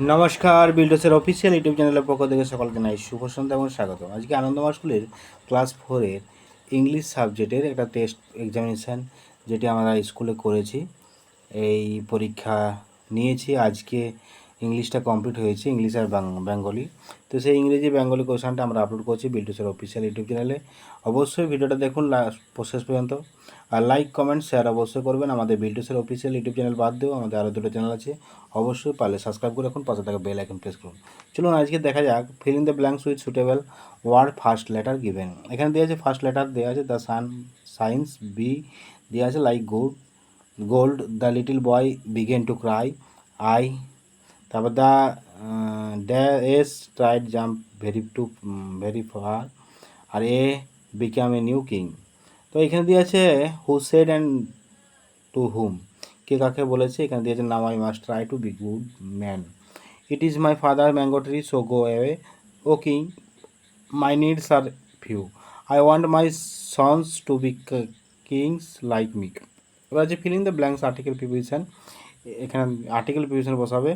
নমস্কার, বিল্ডোসের official YouTube চ্যানেলের পক্ষ থেকে সকলকে জানাই শুভ সন্ধ্যা এবং স্বাগত। আজকে আনন্দমা স্কুলের ক্লাস 4-এর ইংলিশ সাবজেক্টের একটা টেস্ট এক্সামিনেশান যেটি আমরা স্কুলে করেছি। এই পরীক্ষা নিয়েছি, আজকে ইংলিশটা কমপ্লিট হয়েছে, ইংলিশ আর বেঙ্গলি। তো সেই ইংরেজি বেঙ্গলি কোশ্চেনটা আমরা আপলোড করছি বিল্ডোসের অফিসিয়াল ইউটিউব চ্যানেলে। অবশ্যই ভিডিওটা দেখুন শেষ পর্যন্ত, আর লাইক কমেন্ট শেয়ার অবশ্যই করবেন। আমাদের বিল্ডোসের অফিসিয়াল ইউটিউব চ্যানেল বাদ দিয়েও আমাদের আরও দুটো চ্যানেল আছে, অবশ্যই পারলে সাবস্ক্রাইব করে রাখুন, পাশে থাকা বেল আইকন প্রেস করুন। চলুন আজকে দেখা যাক fill in the blanks with suitable word first letter given. এখানে দেওয়া আছে ফার্স্ট লেটার, দেওয়া আছে দ্য সান সাইন্স, বি দেওয়া আছে like gold, the little boy began to cry, I, তারপর the ass tried jump very far, আর a became a new king. তো এখানে দিয়ে আছে who said and to whom, কে কাকে বলেছে। এখানে দিয়েছে now I must try to be good man, it is my father mango tree so go away, O king my needs are few, I want my sons to be Kings like me. এবার আছে filling the blanks article preposition. এখানে article preposition বসাবে।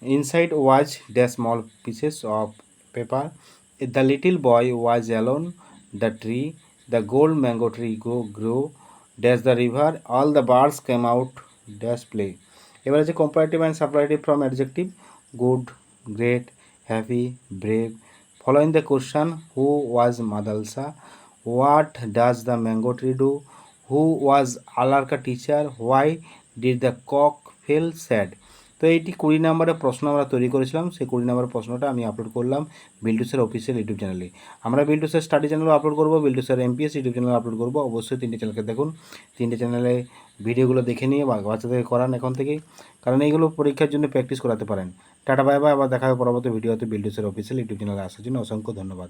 Inside was the small pieces of paper, the little boy was alone, the tree, the gold mango tree grow dash the river, all the birds came out dash play. এবার আছে comparative and superlative from adjective, good, great, happy, brave. Following the question, who was Madalasa, what does the mango tree do, who was Alarka teacher, why did the cock feel sad. তো eighty 20 নম্বরের প্রশ্ন আমরা তৈরি করেছিলাম, সেই 20 নম্বরের প্রশ্নটা আমি আপলোড করলাম বিল্ডুসের অফিসিয়াল ইউটিউব চ্যানেলে। আমরা বিল্ডুসের স্টাডি চ্যানেলও আপলোড করবো, বিল্ডুসের এমপিএস ইউটিউব চ্যানেল আপলোড করবো। অবশ্যই 3টে চ্যানেলকে দেখুন, 3টে চ্যানেলে ভিডিওগুলো দেখে নিয়ে বাচ্চাদেরকে করান এখন থেকেই, কারণ এইগুলো পরীক্ষার জন্য প্র্যাকটিস করাতে পারেন। টাটা বাই বাই, আবার দেখা হবে পরবর্তী ভিডিওতে। বিল্ডুসের অফিসিয়াল ইউটিউব চ্যানেলে আসার জন্য অসংখ্য ধন্যবাদ।